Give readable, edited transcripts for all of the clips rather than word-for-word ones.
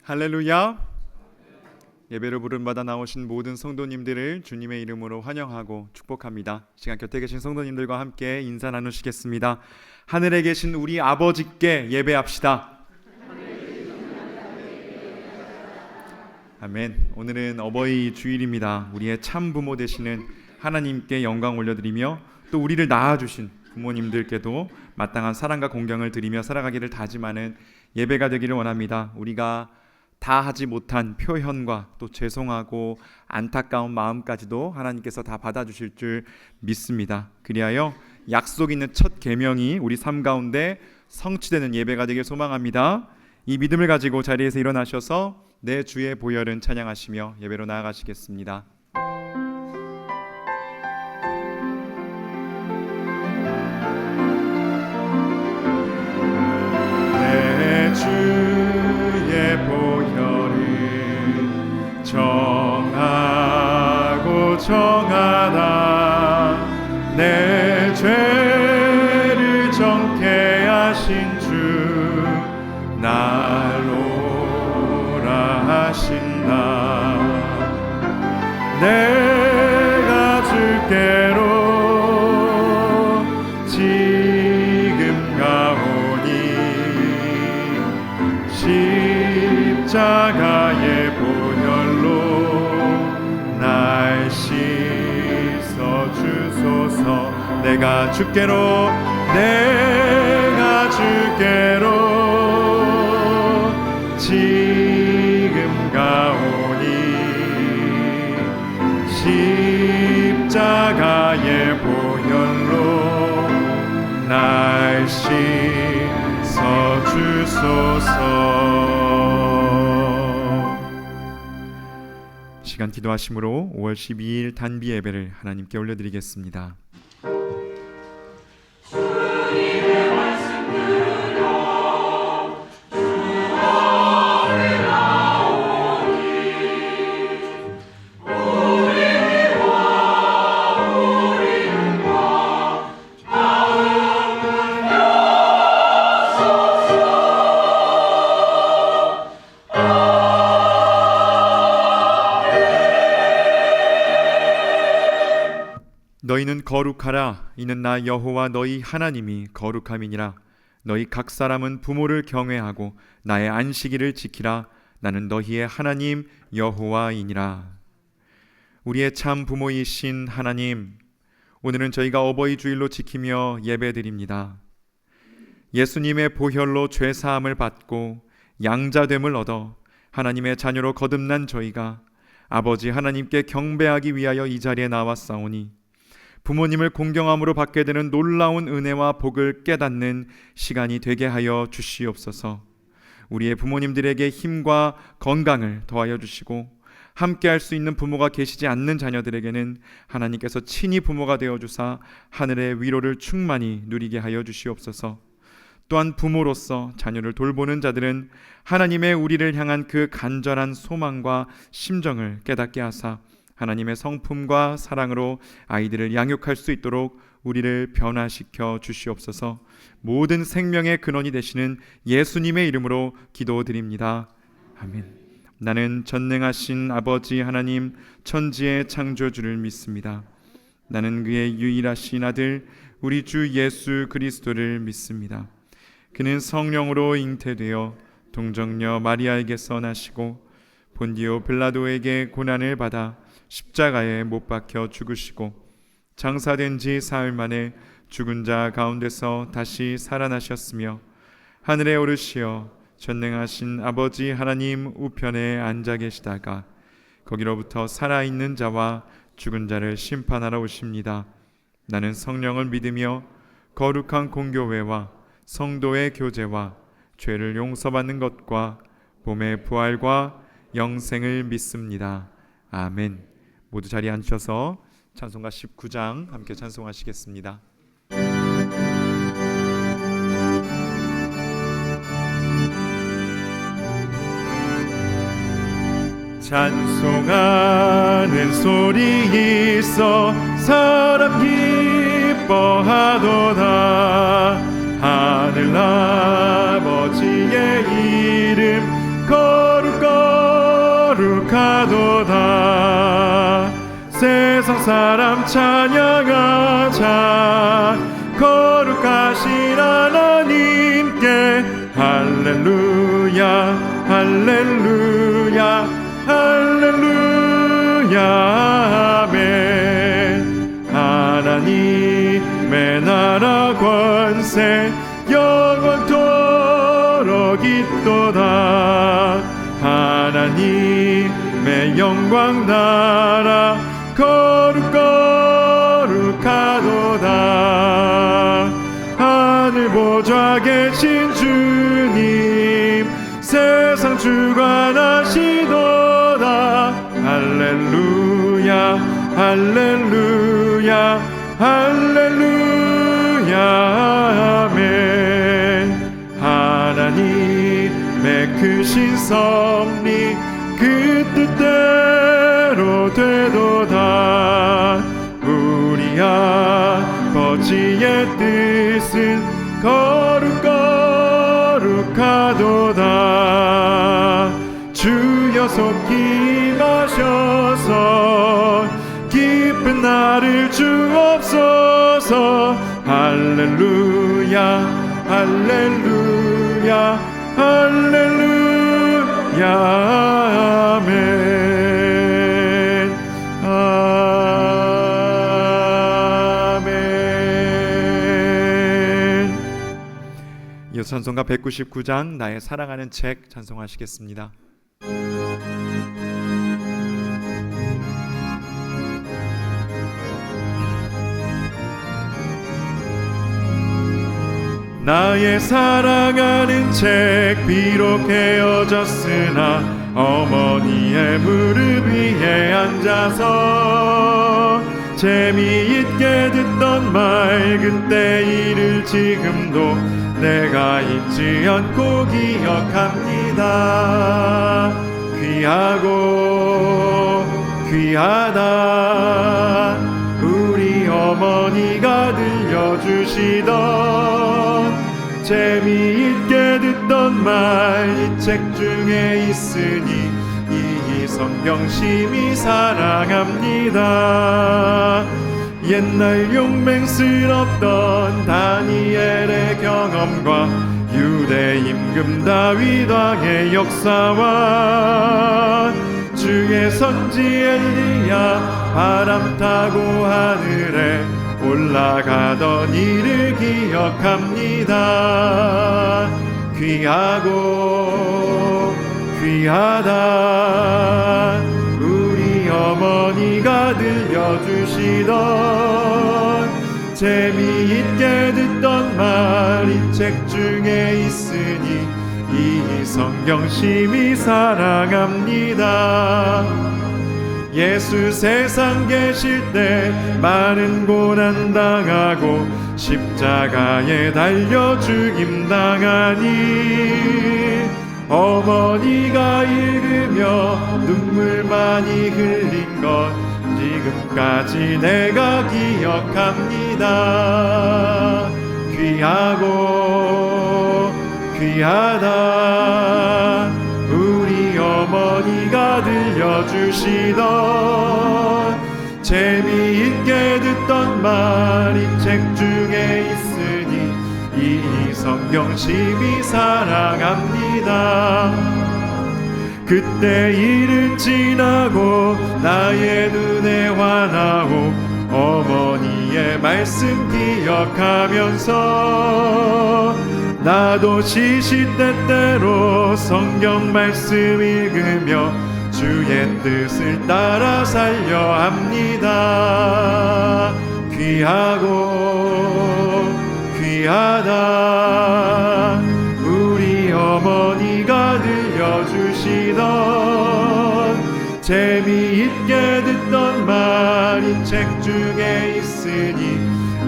할렐루야. 예배를 부름받아 나오신 모든 성도님들을 주님의 이름으로 환영하고 축복합니다. 시간 곁에 계신 성도님들과 함께 인사 나누시겠습니다. 하늘에 계신 우리 아버지께 예배합시다. 아멘. 오늘은 어버이 주일입니다. 우리의 참 부모 되시는 하나님께 영광 올려드리며 또 우리를 낳아주신 부모님들께도 마땅한 사랑과 공경을 드리며 살아가기를 다짐하는 예배가 되기를 원합니다. 우리가 다 하지 못한 표현과 또 죄송하고 안타까운 마음까지도 하나님께서 다 받아주실 줄 믿습니다. 그리하여 약속 있는 첫 계명이 우리 삶 가운데 성취되는 예배가 되길 소망합니다. 이 믿음을 가지고 자리에서 일어나셔서 내 주의 보혈은 찬양하시며 예배로 나아가시겠습니다. 내 주의 보혈은 정하고 정하다. 내 죄를 정케 하신 주 날로라 하신다. 내가 주께로 지금 가오니 십자가의 보혈로 날 씻어 주소서. 내가 주께로 지금 가오니 십자가의 보혈로 날 씻어 주소서. 시간 기도하심으로 5월 12일 단비 예배를 하나님께 올려드리겠습니다. 너희는 거룩하라. 이는 나 여호와 너희 하나님이 거룩함이니라. 너희 각 사람은 부모를 경외하고 나의 안식일을 지키라. 나는 너희의 하나님 여호와이니라. 우리의 참 부모이신 하나님, 오늘은 저희가 어버이 주일로 지키며 예배드립니다. 예수님의 보혈로 죄사함을 받고 양자됨을 얻어 하나님의 자녀로 거듭난 저희가 아버지 하나님께 경배하기 위하여 이 자리에 나왔사오니 부모님을 공경함으로 받게 되는 놀라운 은혜와 복을 깨닫는 시간이 되게 하여 주시옵소서. 우리의 부모님들에게 힘과 건강을 더하여 주시고 함께 할 수 있는 부모가 계시지 않는 자녀들에게는 하나님께서 친히 부모가 되어주사 하늘의 위로를 충만히 누리게 하여 주시옵소서. 또한 부모로서 자녀를 돌보는 자들은 하나님의 우리를 향한 그 간절한 소망과 심정을 깨닫게 하사 하나님의 성품과 사랑으로 아이들을 양육할 수 있도록 우리를 변화시켜 주시옵소서. 모든 생명의 근원이 되시는 예수님의 이름으로 기도드립니다. 아멘. 나는 전능하신 아버지 하나님 천지의 창조주를 믿습니다. 나는 그의 유일하신 아들 우리 주 예수 그리스도를 믿습니다. 그는 성령으로 잉태되어 동정녀 마리아에게서 나시고 본디오 빌라도에게 고난을 받아 십자가에 못 박혀 죽으시고 장사된 지 사흘 만에 죽은 자 가운데서 다시 살아나셨으며 하늘에 오르시어 전능하신 아버지 하나님 우편에 앉아 계시다가 거기로부터 살아있는 자와 죽은 자를 심판하러 오십니다. 나는 성령을 믿으며 거룩한 공교회와 성도의 교제와 죄를 용서받는 것과 몸의 부활과 영생을 믿습니다. 아멘. 모두 자리에 앉으셔서 찬송가 19장 함께 찬송하시겠습니다. 찬송하는 소리 있어 사람 기뻐하도다. 하늘 아버지의 이름 거룩 사람 찬양하자. 거룩하신 하나님께 할렐루야 할렐루야 할렐루야 아멘. 하나님의 나라 권세 영원토록 있도다. 하나님의 영광 나라 거룩거룩하도다. 하늘 보좌 계신 주님 세상 주관하시도다. 할렐루야 할렐루야 할렐루야 아멘. 하나님의 크신 섭리 그 뜻대로 되도다. 우리 아버지의 뜻은 거룩거룩하도다. 주여 속히 마셔서 기쁜 나를 주옵소서. 할렐루야 할렐루야 할렐루야 아멘 아멘. 이어 찬송가 199장 나의 사랑하는 책 찬송하시겠습니다. 나의 사랑하는 책 비록 헤어졌으나 어머니의 무릎 위에 앉아서 재미있게 듣던 말 그때 일을 지금도 내가 잊지 않고 기억합니다. 귀하고 귀하다. 우리 어머니가 들려주시던 재미있게 듣던 말 이 책 중에 있으니 이 성경 심히 사랑합니다. 옛날 용맹스럽던 다니엘의 경험과 유대 임금 다윗 왕의 역사와 주의 선지 엘리야 바람 타고 하늘에 올라가던 일을 기억합니다. 귀하고 귀하다. 우리 어머니가 들려주시던 재미있게 듣던 말 이 책 중에 있으니 이 성경 심히 사랑합니다. 예수 세상 계실 때 많은 고난 당하고 십자가에 달려 죽임 당하니 어머니가 읽으며 눈물 많이 흘린 것 지금까지 내가 기억합니다. 귀하고 귀하다. 우리 어머니가 들려주시던 재미있게 듣던 말 이 책 중에 있으니 이 성경 심히 사랑합니다. 그때 일은 지나고 나의 눈에 환하고 어머니의 말씀 기억하면서 나도 시시때때로 성경 말씀 읽으며 주의 뜻을 따라 살려 합니다. 귀하고 귀하다. 우리 어머니가 들려주시던 재미있게 듣던 말 이 책 중에 있으니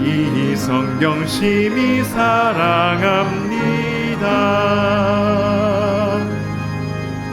이 성경 심히 사랑합니다.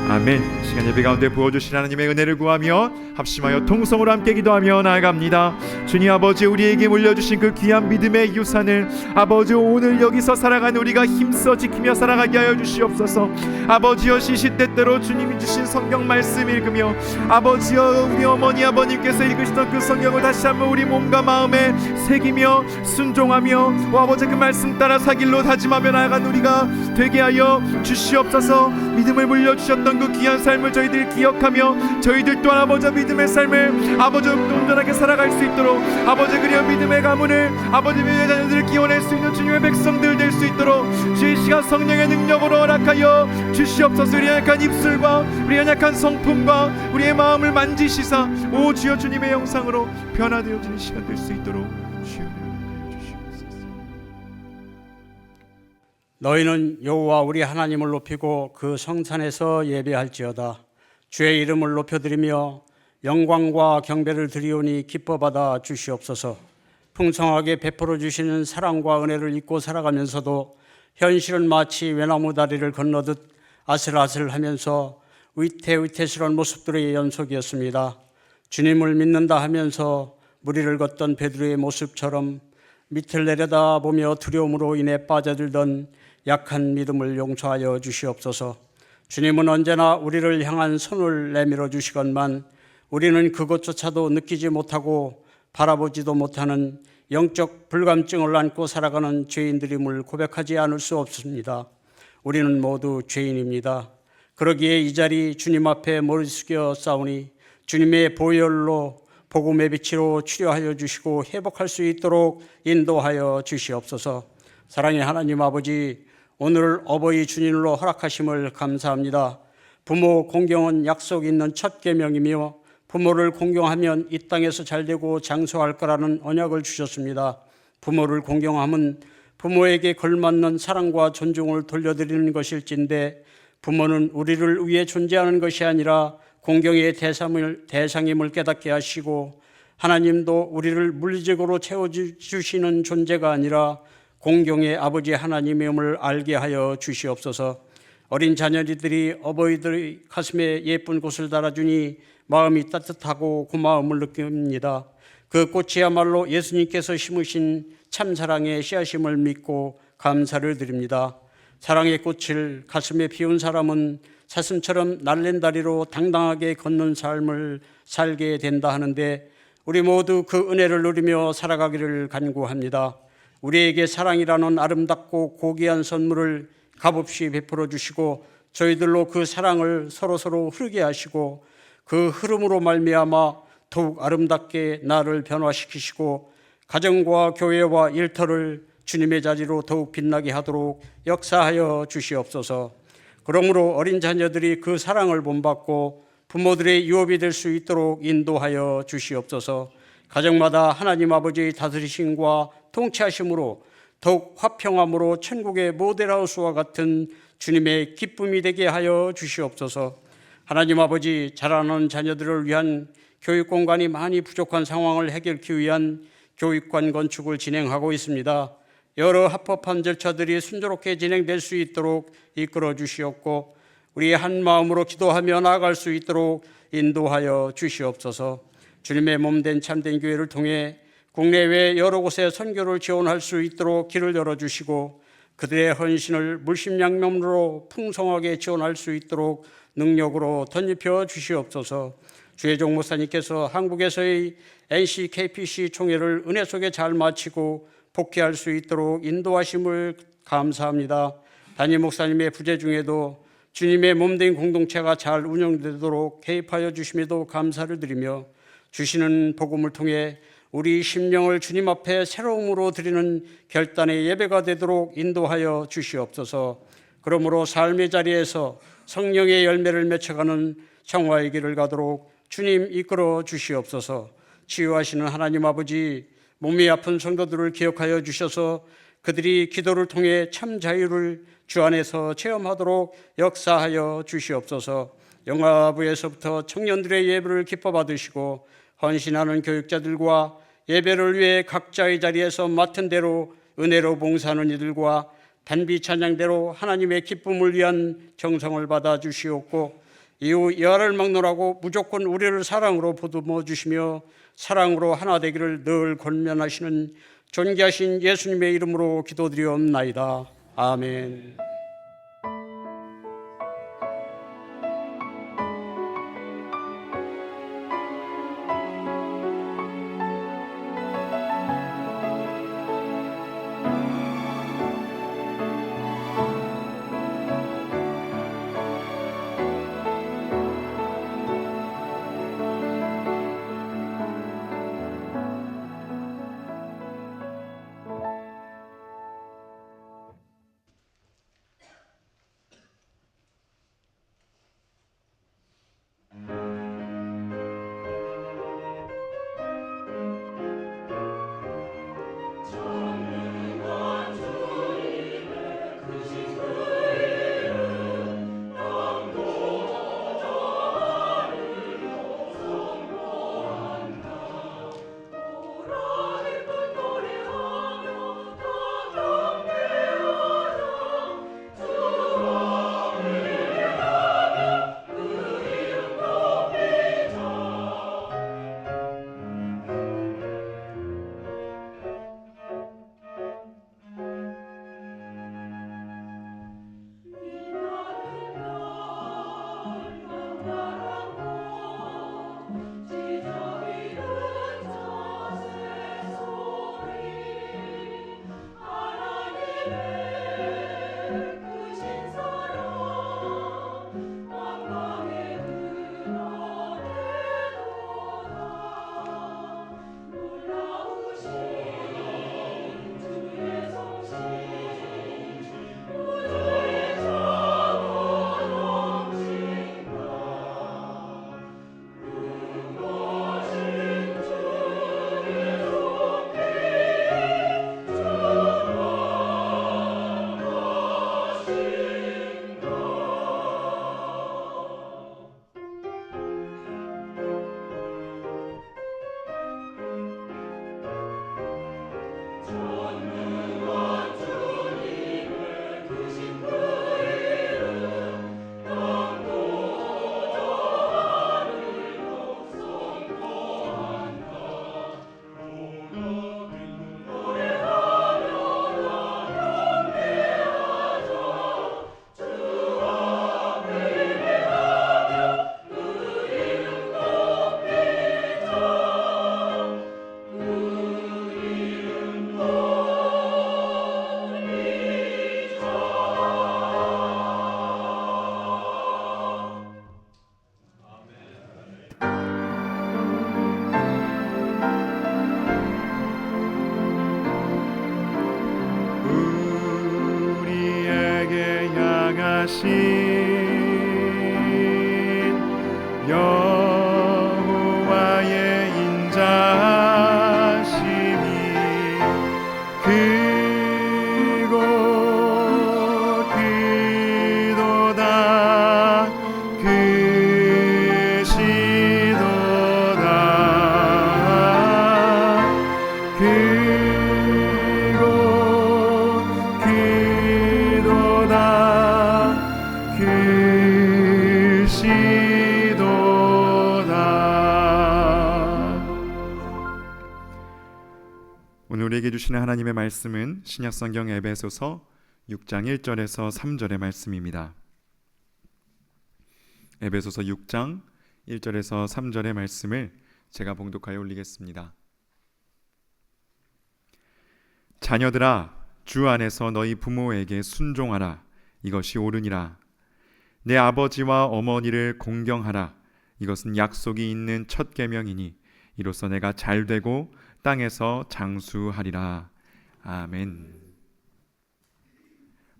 아멘. 시간 예배 가운데 부어주신 하나님의 은혜를 구하며 합심하여 통성으로 함께 기도하며 나아갑니다. 주님 아버지, 우리에게 물려주신 그 귀한 믿음의 유산을 아버지 오늘 여기서 살아가는 우리가 힘써 지키며 살아가게 하여 주시옵소서. 아버지여, 시시때때로 주님이 주신 성경 말씀 읽으며 아버지여, 우리 어머니 아버님께서 읽으시던 그 성경을 다시 한번 우리 몸과 마음에 새기며 순종하며 아버지 그 말씀 따라 살 길로 다짐하며 나아간 우리가 되게 하여 주시옵소서. 믿음을 물려주셨던 그 귀한 삶을 저희들 기억하며 저희들 또한 아버지 믿음의 삶을 아버지 온전하게 살아갈 수 있도록 아버지 그리어 믿음의 가문을 아버지 믿음의 자녀들을 기원할 수 있는 주님의 백성들 될 수 있도록 주의 시간 성령의 능력으로 허락하여 주시옵소서. 우리 연약한 입술과 우리 연약한 성품과 우리의 마음을 만지시사 오 주여 주님의 영상으로 변화되어지는 시간 될 수 있도록 주여 주시옵소서. 너희는 여호와 우리 하나님을 높이고 그 성산에서 예배할지어다. 주의 이름을 높여드리며 영광과 경배를 드리오니 기뻐받아 주시옵소서. 풍성하게 베풀어 주시는 사랑과 은혜를 잊고 살아가면서도 현실은 마치 외나무 다리를 건너듯 아슬아슬하면서 위태위태스러운 모습들의 연속이었습니다. 주님을 믿는다 하면서 무리를 걷던 베드로의 모습처럼 밑을 내려다보며 두려움으로 인해 빠져들던 약한 믿음을 용서하여 주시옵소서. 주님은 언제나 우리를 향한 손을 내밀어 주시건만 우리는 그것조차도 느끼지 못하고 바라보지도 못하는 영적 불감증을 안고 살아가는 죄인들임을 고백하지 않을 수 없습니다. 우리는 모두 죄인입니다. 그러기에 이 자리 주님 앞에 머리 숙여 싸우니 주님의 보혈로 복음의 빛으로 치료하여 주시고 회복할 수 있도록 인도하여 주시옵소서. 사랑의 하나님 아버지, 오늘 어버이 주님으로 허락하심을 감사합니다. 부모 공경은 약속 있는 첫 계명이며 부모를 공경하면 이 땅에서 잘되고 장수할 거라는 언약을 주셨습니다. 부모를 공경함은 부모에게 걸맞는 사랑과 존중을 돌려드리는 것일진데 부모는 우리를 위해 존재하는 것이 아니라 공경의 대상임을 깨닫게 하시고 하나님도 우리를 물리적으로 채워주시는 존재가 아니라 공경의 아버지 하나님임을 알게 하여 주시옵소서. 어린 자녀들이 어버이들의 가슴에 예쁜 꽃을 달아주니 마음이 따뜻하고 고마움을 느낍니다. 그 꽃이야말로 예수님께서 심으신 참사랑의 씨앗임을 믿고 감사를 드립니다. 사랑의 꽃을 가슴에 피운 사람은 사슴처럼 날랜 다리로 당당하게 걷는 삶을 살게 된다 하는데 우리 모두 그 은혜를 누리며 살아가기를 간구합니다. 우리에게 사랑이라는 아름답고 고귀한 선물을 값없이 베풀어 주시고 저희들로 그 사랑을 서로서로 흐르게 하시고 그 흐름으로 말미암아 더욱 아름답게 나를 변화시키시고 가정과 교회와 일터를 주님의 자리로 더욱 빛나게 하도록 역사하여 주시옵소서. 그러므로 어린 자녀들이 그 사랑을 본받고 부모들의 유업이 될 수 있도록 인도하여 주시옵소서. 가정마다 하나님 아버지의 다스리심과 통치하심으로 더욱 화평함으로 천국의 모델하우스와 같은 주님의 기쁨이 되게 하여 주시옵소서. 하나님 아버지, 자라는 자녀들을 위한 교육 공간이 많이 부족한 상황을 해결하기 위한 교육관 건축을 진행하고 있습니다. 여러 합법한 절차들이 순조롭게 진행될 수 있도록 이끌어 주시옵고 우리 한 마음으로 기도하며 나아갈 수 있도록 인도하여 주시옵소서. 주님의 몸된 참된 교회를 통해 국내외 여러 곳에 선교를 지원할 수 있도록 길을 열어주시고 그들의 헌신을 물심양면으로 풍성하게 지원할 수 있도록 능력으로 덧입혀 주시옵소서. 주혜종 목사님께서 한국에서의 NCKPC 총회를 은혜 속에 잘 마치고 복귀할 수 있도록 인도하심을 감사합니다. 담임 목사님의 부재 중에도 주님의 몸된 공동체가 잘 운영되도록 개입하여 주심에도 감사를 드리며 주시는 복음을 통해 우리 심령을 주님 앞에 새로움으로 드리는 결단의 예배가 되도록 인도하여 주시옵소서. 그러므로 삶의 자리에서 성령의 열매를 맺혀가는 창화의 길을 가도록 주님 이끌어 주시옵소서. 치유하시는 하나님 아버지, 몸이 아픈 성도들을 기억하여 주셔서 그들이 기도를 통해 참 자유를 주 안에서 체험하도록 역사하여 주시옵소서. 영화부에서부터 청년들의 예배를 기뻐 받으시고 헌신하는 교육자들과 예배를 위해 각자의 자리에서 맡은 대로 은혜로 봉사하는 이들과 단비 찬양대로 하나님의 기쁨을 위한 정성을 받아 주시옵고 이후 이하를 막론하고 무조건 우리를 사랑으로 보듬어 주시며 사랑으로 하나 되기를 늘 권면하시는 존귀하신 예수님의 이름으로 기도드리옵나이다. 아멘. 여호와의 인자심이 크고 크도다 크시도다 크고 크도다 오늘 우리에게 주시는 하나님의 말씀은 신약성경 에베소서 6장 1절에서 3절의 말씀입니다. 에베소서 6장 1절에서 3절의 말씀을 제가 봉독하여 올리겠습니다. 자녀들아, 주 안에서 너희 부모에게 순종하라. 이것이 옳으니라. 내 아버지와 어머니를 공경하라. 이것은 약속이 있는 첫 계명이니 이로써 내가 잘되고 땅에서 장수하리라. 아멘.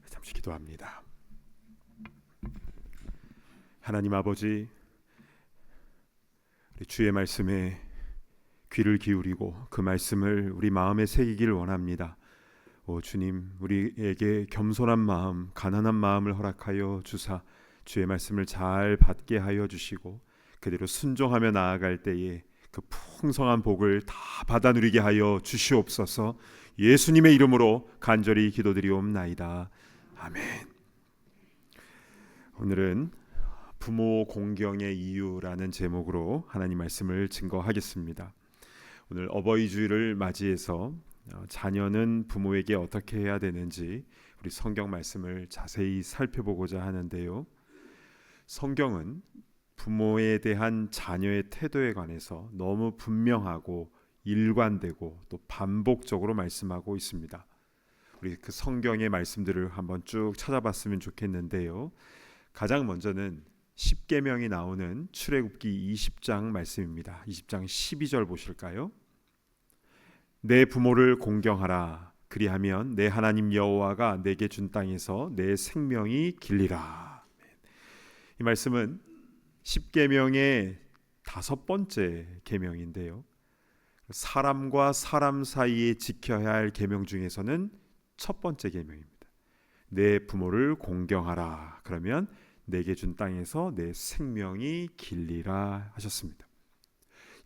잠시 기도합니다. 하나님 아버지, 우리 주의 말씀에 귀를 기울이고 그 말씀을 우리 마음에 새기기를 원합니다. 오 주님, 우리에게 겸손한 마음, 가난한 마음을 허락하여 주사 주의 말씀을 잘 받게 하여 주시고 그대로 순종하며 나아갈 때에 그 풍성한 복을 다 받아 누리게 하여 주시옵소서. 예수님의 이름으로 간절히 기도드리옵나이다. 아멘. 오늘은 부모 공경의 이유라는 제목으로 하나님 말씀을 증거하겠습니다. 오늘 어버이 주일을 맞이해서 자녀는 부모에게 어떻게 해야 되는지 우리 성경 말씀을 자세히 살펴보고자 하는데요. 성경은 부모에 대한 자녀의 태도에 관해서 너무 분명하고 일관되고 또 반복적으로 말씀하고 있습니다. 우리 그 성경의 말씀들을 한번 쭉 찾아봤으면 좋겠는데요. 가장 먼저는 십계명이 나오는 출애굽기 20장 말씀입니다. 20장 12절 보실까요? 내 부모를 공경하라. 그리하면 내 하나님 여호와가 내게 준 땅에서 내 생명이 길리라. 이 말씀은 십계명의 5번째 계명인데요. 사람과 사람 사이에 지켜야 할 계명 중에서는 첫 번째 계명입니다. 내 부모를 공경하라. 그러면 내게 준 땅에서 내 생명이 길리라 하셨습니다.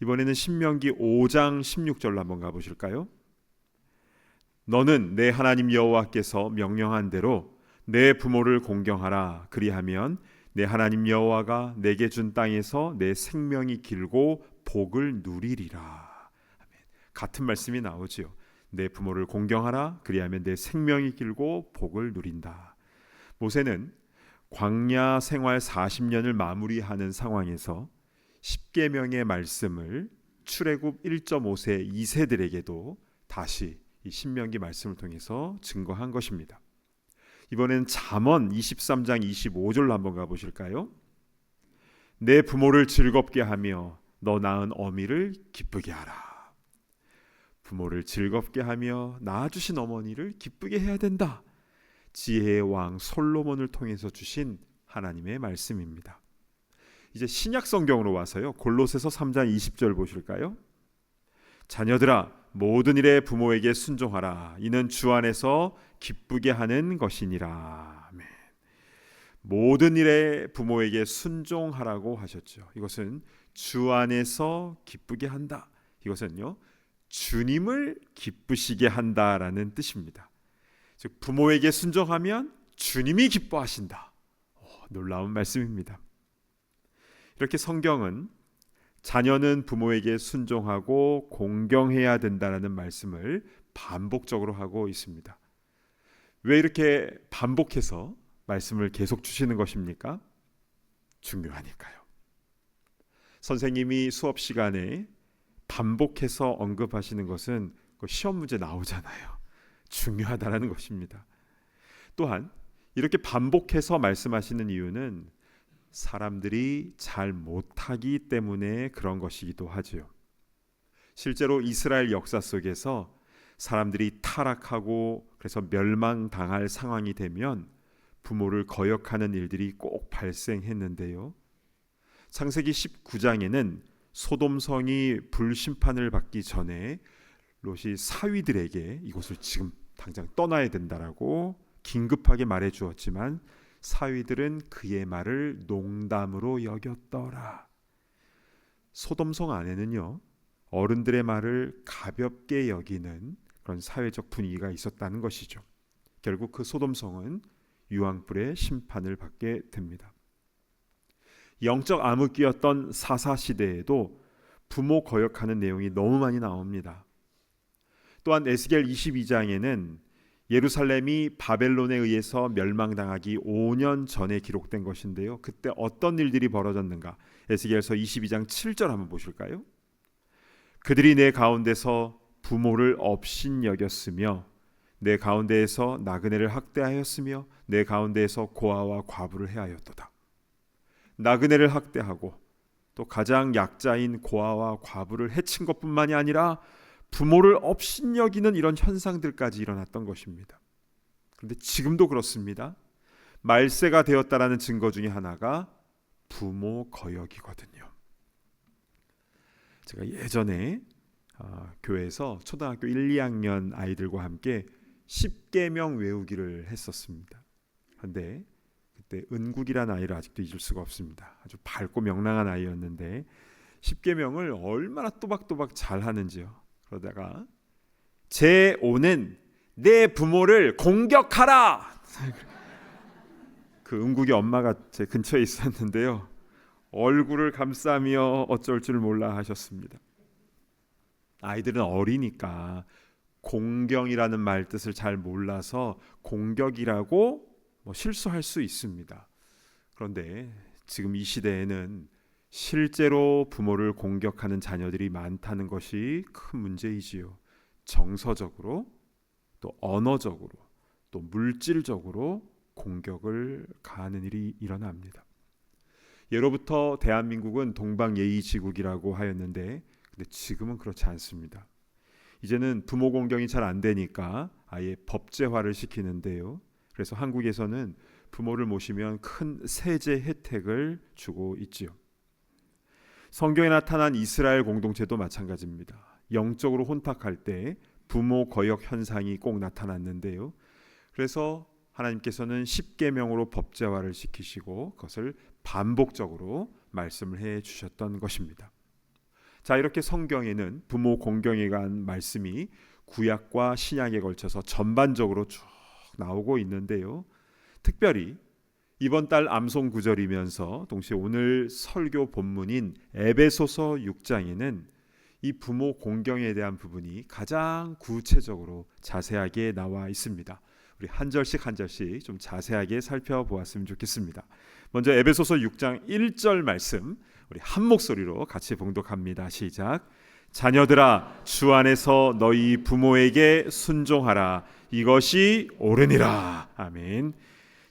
이번에는 신명기 5장 16절로 한번 가보실까요? 너는 내 하나님 여호와께서 명령한 대로 내 부모를 공경하라. 그리하면 내 하나님 여호와가 내게 준 땅에서 내 생명이 길고 복을 누리리라. 같은 말씀이 나오지요. 내 부모를 공경하라. 그리하면 내 생명이 길고 복을 누린다. 모세는 광야 생활 40년을 마무리하는 상황에서 십계명의 말씀을 출애굽 1.5세 2세들에게도 다시 이 신명기 말씀을 통해서 증거한 것입니다. 이번엔 잠언 23장 25절로 한번 가보실까요? 내 부모를 즐겁게 하며 너 낳은 어미를 기쁘게 하라. 부모를 즐겁게 하며 낳아주신 어머니를 기쁘게 해야 된다. 지혜의 왕 솔로몬을 통해서 주신 하나님의 말씀입니다. 이제 신약 성경으로 와서요. 골로새서 3장 20절 보실까요? 자녀들아 모든 일에 부모에게 순종하라. 이는 주 안에서 기쁘게 하는 것이니라. 아멘. 모든 일에 부모에게 순종하라고 하셨죠. 이것은 주 안에서 기쁘게 한다. 이것은요. 주님을 기쁘시게 한다라는 뜻입니다. 즉 부모에게 순종하면 주님이 기뻐하신다. 놀라운 말씀입니다. 이렇게 성경은 자녀는 부모에게 순종하고 공경해야 된다는 말씀을 반복적으로 하고 있습니다. 왜 이렇게 반복해서 말씀을 계속 주시는 것입니까? 중요하니까요. 선생님이 수업 시간에 반복해서 언급하시는 것은 시험 문제 나오잖아요. 중요하다라는 것입니다. 또한 이렇게 반복해서 말씀하시는 이유는 사람들이 잘 못하기 때문에 그런 것이기도 하지요. 실제로 이스라엘 역사 속에서 사람들이 타락하고 그래서 멸망당할 상황이 되면 부모를 거역하는 일들이 꼭 발생했는데요. 창세기 19장에는 소돔성이 불심판을 받기 전에 롯이 사위들에게 이곳을 지금 당장 떠나야 된다라고 긴급하게 말해 주었지만 사위들은 그의 말을 농담으로 여겼더라. 소돔성 안에는요 어른들의 말을 가볍게 여기는 그런 사회적 분위기가 있었다는 것이죠. 결국 그 소돔성은 유황불의 심판을 받게 됩니다. 영적 암흑기였던 사사시대에도 부모 거역하는 내용이 너무 많이 나옵니다. 또한 에스겔 22장에는 예루살렘이 바벨론에 의해서 멸망당하기 5년 전에 기록된 것인데요. 그때 어떤 일들이 벌어졌는가? 에스겔서 22장 7절 한번 보실까요? 그들이 내 가운데서 부모를 업신여겼으며 내 가운데에서 나그네를 학대하였으며 내 가운데에서 고아와 과부를 해하였도다. 나그네를 학대하고 또 가장 약자인 고아와 과부를 해친 것뿐만이 아니라 부모를 업신여기는 이런 현상들까지 일어났던 것입니다. 그런데 지금도 그렇습니다. 말세가 되었다라는 증거 중에 하나가 부모 거역이거든요. 제가 예전에 교회에서 초등학교 1, 2학년 아이들과 함께 10계명 외우기를 했었습니다. 그런데 그때 은국이라는 아이를 아직도 잊을 수가 없습니다. 아주 밝고 명랑한 아이였는데 10계명을 얼마나 또박또박 잘하는지요. 그러다가 제5는 내 부모를 공격하라. 그 응국의 엄마가 제 근처에 있었는데요. 얼굴을 감싸며 어쩔 줄 몰라 하셨습니다. 아이들은 어리니까 공경이라는 말 뜻을 잘 몰라서 공격이라고 실수할 수 있습니다. 그런데 지금 이 시대에는 실제로 부모를 공격하는 자녀들이 많다는 것이 큰 문제이지요. 정서적으로, 또 언어적으로, 또 물질적으로 공격을 가하는 일이 일어납니다. 예로부터 대한민국은 동방예의지국이라고 하였는데, 근데 지금은 그렇지 않습니다. 이제는 부모 공경이 잘 안 되니까 아예 법제화를 시키는데요. 그래서 한국에서는 부모를 모시면 큰 세제 혜택을 주고 있지요. 성경에 나타난 이스라엘 공동체도 마찬가지입니다. 영적으로 혼탁할 때 부모 거역 현상이 꼭 나타났는데요. 그래서 하나님께서는 십계명으로 법제화를 시키시고 그것을 반복적으로 말씀을 해 주셨던 것입니다. 자, 이렇게 성경에는 부모 공경에 관한 말씀이 구약과 신약에 걸쳐서 전반적으로 쭉 나오고 있는데요. 특별히 이번 달 암송 구절이면서 동시에 오늘 설교 본문인 에베소서 6장에는 이 부모 공경에 대한 부분이 가장 구체적으로 자세하게 나와 있습니다. 우리 한 절씩 한 절씩 좀 자세하게 살펴보았으면 좋겠습니다. 먼저 에베소서 6장 1절 말씀 우리 한 목소리로 같이 봉독합니다. 시작. 자녀들아 주 안에서 너희 부모에게 순종하라. 이것이 옳으니라. 아멘.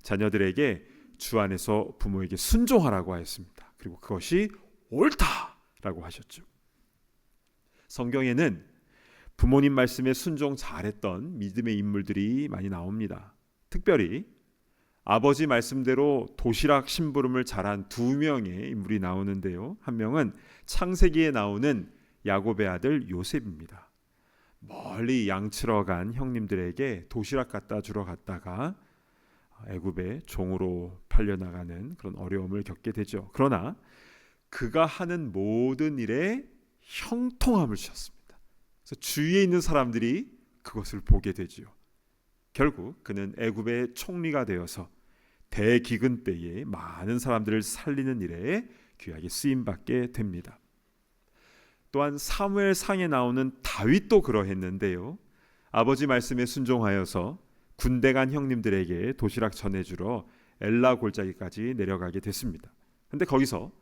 자녀들에게 주 안에서 부모에게 순종하라고 하였습니다. 그리고 그것이 옳다라고 하셨죠. 성경에는 부모님 말씀에 순종 잘했던 믿음의 인물들이 많이 나옵니다. 특별히 아버지 말씀대로 도시락 심부름을 잘한 두 명의 인물이 나오는데요. 한 명은 창세기에 나오는 야곱의 아들 요셉입니다. 멀리 양치러 간 형님들에게 도시락 갖다 주러 갔다가 애굽의 종으로 팔려나가는 그런 어려움을 겪게 되죠. 그러나 그가 하는 모든 일에 형통함을 주셨습니다. 그래서 주위에 있는 사람들이 그것을 보게 되지요. 결국 그는 애굽의 총리가 되어서 대기근 때에 많은 사람들을 살리는 일에 귀하게 쓰임받게 됩니다. 또한 사무엘상에 나오는 다윗도 그러했는데요. 아버지 말씀에 순종하여서 군대 간 형님들에게 도시락 전해주러 엘라 골짜기까지 내려가게 됐습니다. 그런데 거기서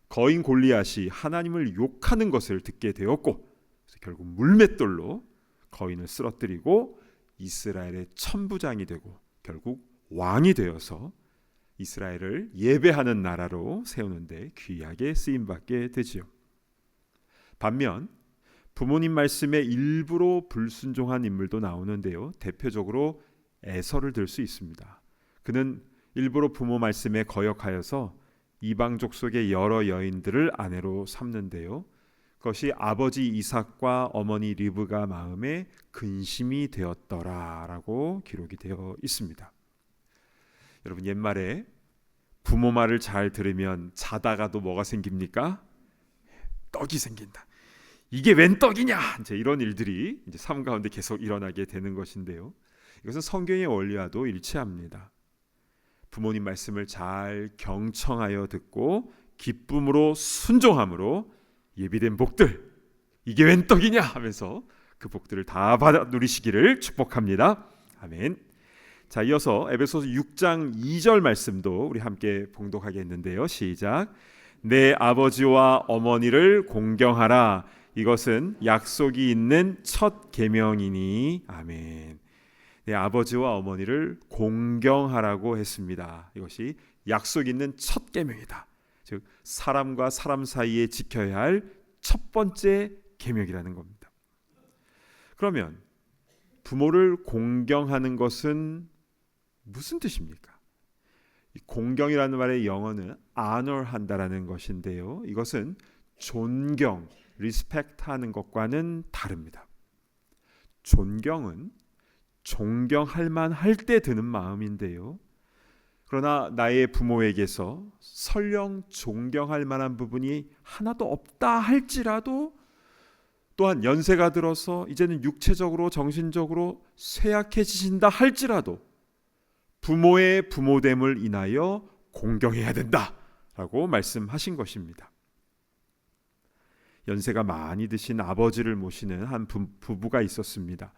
거인 골리앗이 하나님을 욕하는 것을 듣게 되었고 그래서 결국 물맷돌로 거인을 쓰러뜨리고 이스라엘의 천부장이 되고 결국 왕이 되어서 이스라엘을 예배하는 나라로 세우는데 귀하게 쓰임받게 되지요. 반면 부모님 말씀에 일부러 불순종한 인물도 나오는데요. 대표적으로 에서를 들 수 있습니다. 그는 일부러 부모 말씀에 거역하여서 이방족 속의 여러 여인들을 아내로 삼는데요. 그것이 아버지 이삭과 어머니 리브가 마음에 근심이 되었더라라고 기록이 되어 있습니다. 여러분 옛말에 부모 말을 잘 들으면 자다가도 뭐가 생깁니까? 떡이 생긴다. 이게 웬 떡이냐? 이제 이런 일들이 이제 삶 가운데 계속 일어나게 되는 것인데요. 이것은 성경의 원리와도 일치합니다. 부모님 말씀을 잘 경청하여 듣고 기쁨으로 순종함으로 예비된 복들 이게 웬 떡이냐 하면서 그 복들을 다 받아 누리시기를 축복합니다. 아멘. 자, 이어서 에베소서 6장 2절 말씀도 우리 함께 봉독하겠는데요. 시작. 내 아버지와 어머니를 공경하라. 이것은 약속이 있는 첫 계명이니. 아멘. 내 아버지와 어머니를 공경하라고 했습니다. 이것이 약속 있는 첫 계명이다. 즉 사람과 사람 사이에 지켜야 할 첫 번째 계명이라는 겁니다. 그러면 부모를 공경하는 것은 무슨 뜻입니까? 이 공경이라는 말의 영어는 honor한다라는 것인데요. 이것은 존경, respect하는 것과는 다릅니다. 존경은 존경할 만할 때 드는 마음인데요. 그러나 나의 부모에게서 설령 존경할 만한 부분이 하나도 없다 할지라도 또한 연세가 들어서 이제는 육체적으로 정신적으로 쇠약해지신다 할지라도 부모의 부모됨을 인하여 공경해야 된다라고 말씀하신 것입니다. 연세가 많이 드신 아버지를 모시는 한 부부가 있었습니다.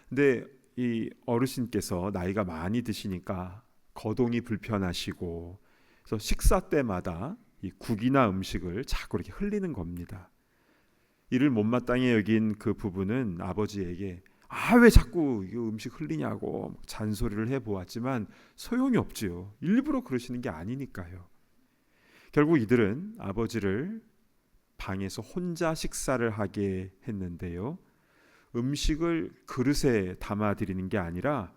근데 이 어르신께서 나이가 많이 드시니까 거동이 불편하시고, 그래서 식사 때마다 이 국이나 음식을 자꾸 이렇게 흘리는 겁니다. 이를 못마땅히 여긴 그 부부는 아버지에게 왜 자꾸 이 음식 흘리냐고 잔소리를 해보았지만 소용이 없지요. 일부러 그러시는 게 아니니까요. 결국 이들은 아버지를 방에서 혼자 식사를 하게 했는데요, 음식을 그릇에 담아드리는 게 아니라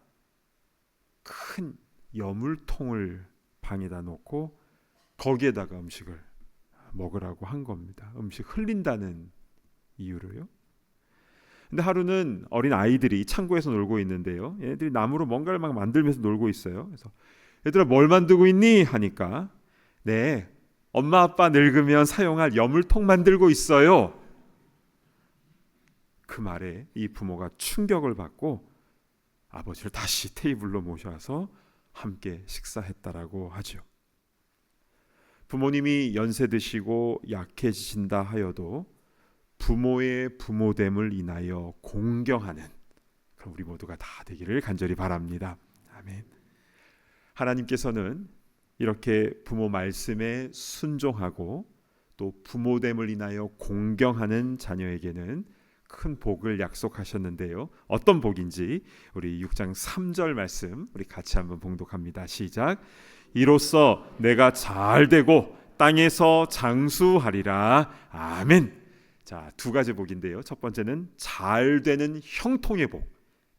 큰 여물통을 방에다 놓고 거기에다가 음식을 먹으라고 한 겁니다. 음식 흘린다는 이유로요. 근데 하루는 어린 아이들이 창고에서 놀고 있는데요, 얘들이 나무로 뭔가를 막 만들면서 놀고 있어요. 그래서 얘들아, 뭘 만들고 있니? 하니까 네, 엄마 아빠 늙으면 사용할 여물통 만들고 있어요. 그 말에 이 부모가 충격을 받고 아버지를 다시 테이블로 모셔서 함께 식사했다라고 하죠. 부모님이 연세 드시고 약해지신다 하여도 부모의 부모됨을 인하여 공경하는 그럼 우리 모두가 다 되기를 간절히 바랍니다. 아멘. 하나님께서는 이렇게 부모 말씀에 순종하고 또 부모됨을 인하여 공경하는 자녀에게는 큰 복을 약속하셨는데요, 어떤 복인지 우리 6장 3절 말씀 우리 같이 한번 봉독합니다. 시작. 이로써 내가 잘되고 땅에서 장수하리라. 아멘. 자, 두 가지 복인데요, 첫 번째는 잘되는 형통의 복,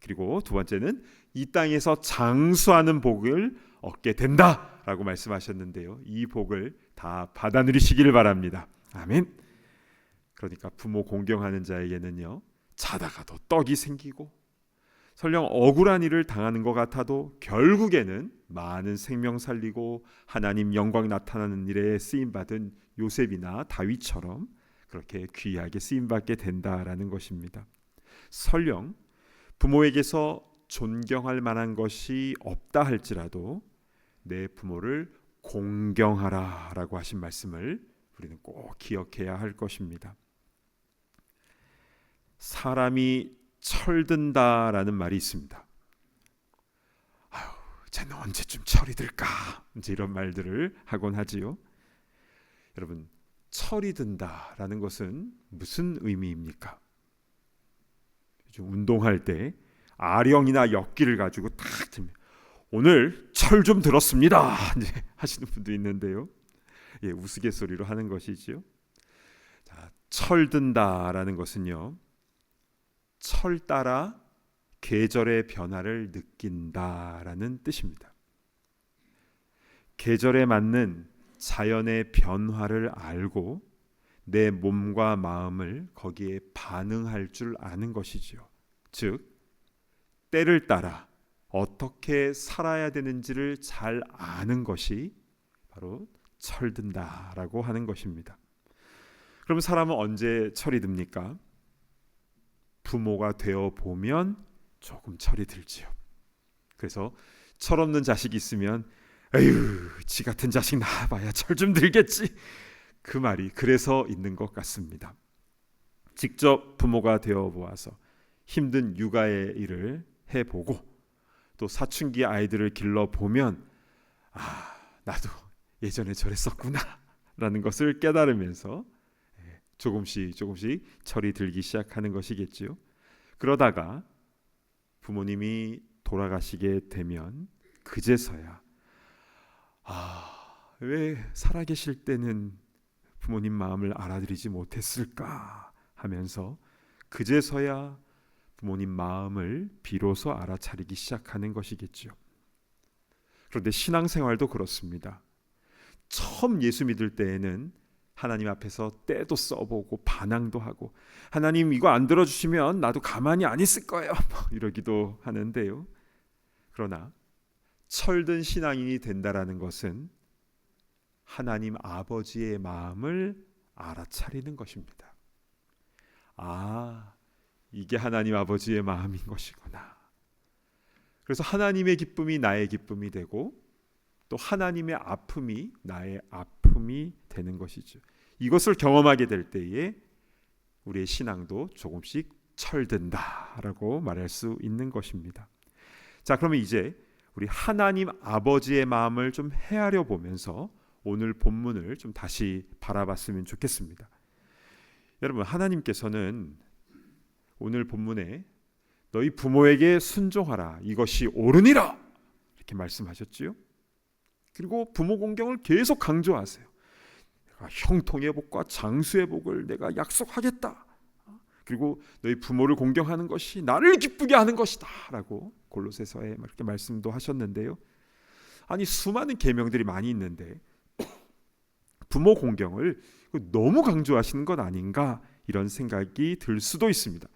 그리고 두 번째는 이 땅에서 장수하는 복을 얻게 된다라고 말씀하셨는데요, 이 복을 다 받아 누리시기를 바랍니다. 아멘. 그러니까 부모 공경하는 자에게는요, 자다가도 떡이 생기고 설령 억울한 일을 당하는 것 같아도 결국에는 많은 생명 살리고 하나님 영광 나타나는 일에 쓰임받은 요셉이나 다윗처럼 그렇게 귀하게 쓰임받게 된다라는 것입니다. 설령 부모에게서 존경할 만한 것이 없다 할지라도 내 부모를 공경하라라고 하신 말씀을 우리는 꼭 기억해야 할 것입니다. 사람이 철든다라는 말이 있습니다. 쟤는 언제쯤 철이 들까? 이제 이런 말들을 하곤 하지요. 여러분, 철이 든다라는 것은 무슨 의미입니까? 요즘 운동할 때 아령이나 역기를 가지고 딱 들면 오늘 철 좀 들었습니다 이제 하시는 분도 있는데요, 우스갯소리로 하는 것이지요. 자, 철든다라는 것은요, 철 따라 계절의 변화를 느낀다라는 뜻입니다. 계절에 맞는 자연의 변화를 알고 내 몸과 마음을 거기에 반응할 줄 아는 것이지요. 즉, 때를 따라 어떻게 살아야 되는지를 잘 아는 것이 바로 철든다라고 하는 것입니다. 그럼 사람은 언제 철이 듭니까? 부모가 되어 보면 조금 철이 들지요. 그래서 철없는 자식이 있으면 에휴, 지 같은 자식 낳아봐야 철 좀 들겠지, 그 말이 그래서 있는 것 같습니다. 직접 부모가 되어 보아서 힘든 육아의 일을 해보고 또 사춘기 아이들을 길러보면 나도 예전에 저랬었구나 라는 것을 깨달으면서 조금씩 철이 들기 시작하는 것이겠지요. 그러다가 부모님이 돌아가시게 되면 그제서야 왜 살아계실 때는 부모님 마음을 알아들이지 못했을까 하면서 그제서야 부모님 마음을 비로소 알아차리기 시작하는 것이겠죠. 그런데 신앙생활도 그렇습니다. 처음 예수 믿을 때에는 하나님 앞에서 때도 써보고 반항도 하고 하나님 이거 안 들어주시면 나도 가만히 안 있을 거예요 이러기도 하는데요. 그러나 철든 신앙인이 된다라는 것은 하나님 아버지의 마음을 알아차리는 것입니다. 이게 하나님 아버지의 마음인 것이구나. 그래서 하나님의 기쁨이 나의 기쁨이 되고 또 하나님의 아픔이 나의 아픔이 되는 것이죠. 이것을 경험하게 될 때에 우리의 신앙도 조금씩 철든다라고 말할 수 있는 것입니다. 자, 그러면 이제 우리 하나님 아버지의 마음을 좀 헤아려 보면서 오늘 본문을 좀 다시 바라봤으면 좋겠습니다. 여러분, 하나님께서는 오늘 본문에 너희 부모에게 순종하라, 이것이 옳으니라, 이렇게 말씀하셨지요. 그리고 부모 공경을 계속 강조하세요. 내가 형통의 복과 장수의 복을 내가 약속하겠다. 그리고 너희 부모를 공경하는 것이 나를 기쁘게 하는 것이다 라고 골로새서에 이렇게 말씀도 하셨는데요. 아니, 수많은 계명들이 많이 있는데 부모 공경을 너무 강조하시는 것 아닌가, 이런 생각이 들 수도 있습니다.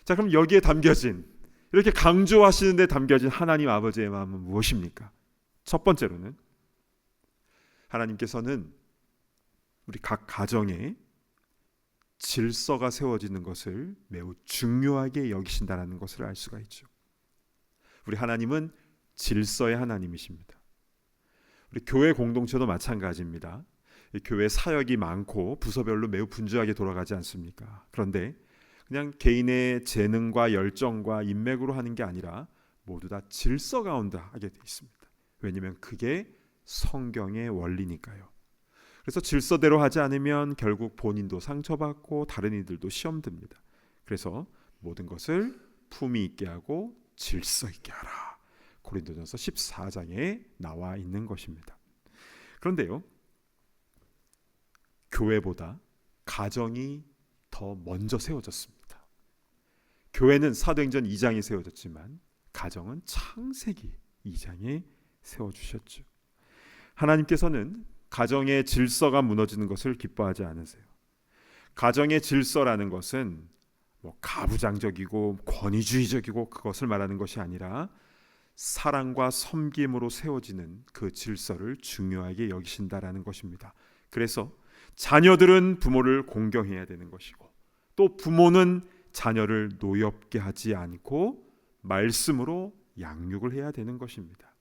자, 그럼 여기에 담겨진, 이렇게 강조하시는 데 담겨진 하나님 아버지의 마음은 무엇입니까? 첫 번째로는 하나님께서는 우리 각 가정에 질서가 세워지는 것을 매우 중요하게 여기신다는 것을 알 수가 있죠. 우리 하나님은 질서의 하나님이십니다. 우리 교회 공동체도 마찬가지입니다. 교회 사역이 많고 부서별로 매우 분주하게 돌아가지 않습니까? 그런데 그냥 개인의 재능과 열정과 인맥으로 하는 게 아니라 모두 다 질서 가운데 하게 돼 있습니다. 왜냐하면 그게 성경의 원리니까요. 그래서 질서대로 하지 않으면 결국 본인도 상처받고 다른 이들도 시험 듭니다. 그래서 모든 것을 품위 있게 하고 질서 있게 하라, 고린도전서 14장에 나와 있는 것입니다. 그런데요, 교회보다 가정이 더 먼저 세워졌습니다. 교회는 사도행전 2장에 세워졌지만 가정은 창세기 2장에 세워주셨죠. 하나님께서는 가정의 질서가 무너지는 것을 기뻐하지 않으세요. 가정의 질서라는 것은 가부장적이고 권위주의적이고 그것을 말하는 것이 아니라 사랑과 섬김으로 세워지는 그 질서를 중요하게 여기신다라는 것입니다. 그래서 자녀들은 부모를 공경해야 되는 것이고, 또 부모는 자녀를 노엽게 하지 않고 말씀으로 양육을 해야 되는 것입니다.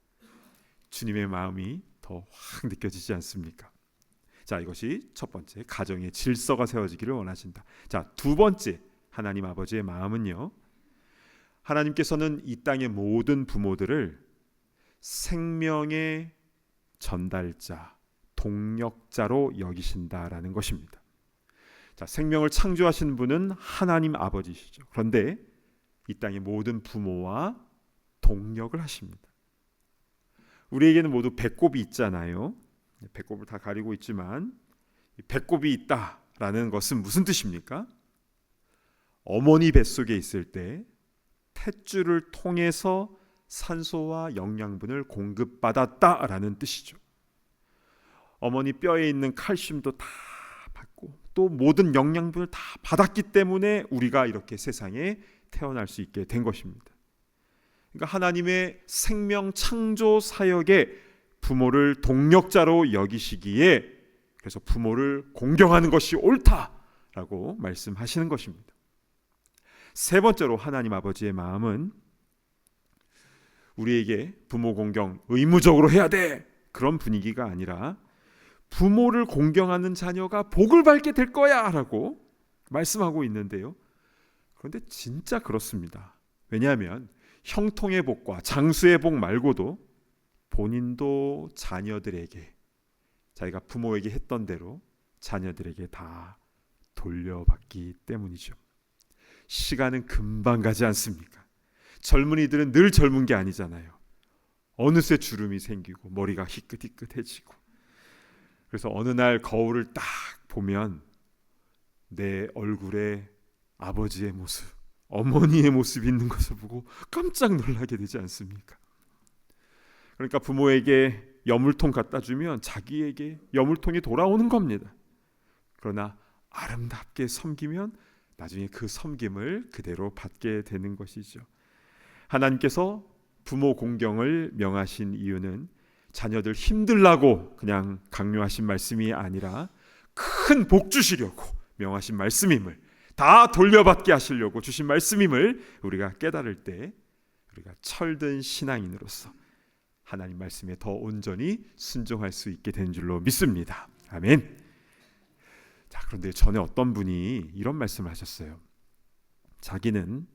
주님의 마음이 더 확 느껴지지 않습니까? 자, 이것이 첫 번째, 가정의 질서가 세워지기를 원하신다. 자, 두 번째, 하나님 아버지의 마음은요, 하나님께서는 이 땅의 모든 부모들을 생명의 전달자, 동력자로 여기신다라는 것입니다. 자, 생명을 창조하신 분은 하나님 아버지시죠. 그런데 이 땅의 모든 부모와 동력을 하십니다. 우리에게는 모두 배꼽이 있잖아요. 배꼽을 다 가리고 있지만 배꼽이 있다라는 것은 무슨 뜻입니까? 어머니 뱃속에 있을 때 탯줄을 통해서 산소와 영양분을 공급받았다라는 뜻이죠. 어머니 뼈에 있는 칼슘도 다 받고 또 모든 영양분을 다 받았기 때문에 우리가 이렇게 세상에 태어날 수 있게 된 것입니다. 그러니까 하나님의 생명 창조 사역에 부모를 동력자로 여기시기에, 그래서 부모를 공경하는 것이 옳다라고 말씀하시는 것입니다. 세 번째로 하나님 아버지의 마음은 우리에게 부모 공경 의무적으로 해야 돼, 그런 분위기가 아니라 부모를 공경하는 자녀가 복을 받게 될 거야 라고 말씀하고 있는데요. 그런데 진짜 그렇습니다. 왜냐하면 형통의 복과 장수의 복 말고도 본인도 자녀들에게, 자기가 부모에게 했던 대로 자녀들에게 다 돌려받기 때문이죠. 시간은 금방 가지 않습니까? 젊은이들은 늘 젊은 게 아니잖아요. 어느새 주름이 생기고 머리가 희끗희끗해지고, 그래서 어느 날 거울을 딱 보면 내 얼굴에 아버지의 모습, 어머니의 모습이 있는 것을 보고 깜짝 놀라게 되지 않습니까? 그러니까 부모에게 여물통 갖다 주면 자기에게 여물통이 돌아오는 겁니다. 그러나 아름답게 섬기면 나중에 그 섬김을 그대로 받게 되는 것이죠. 하나님께서 부모 공경을 명하신 이유는 자녀들 힘들라고 그냥 강요하신 말씀이 아니라 큰 복 주시려고 명하신 말씀임을, 다 돌려받게 하시려고 주신 말씀임을 우리가 깨달을 때 우리가 철든 신앙인으로서 하나님 말씀에 더 온전히 순종할 수 있게 된 줄로 믿습니다. 아멘. 자, 그런데 전에 어떤 분이 이런 말씀을 하셨어요. 자기는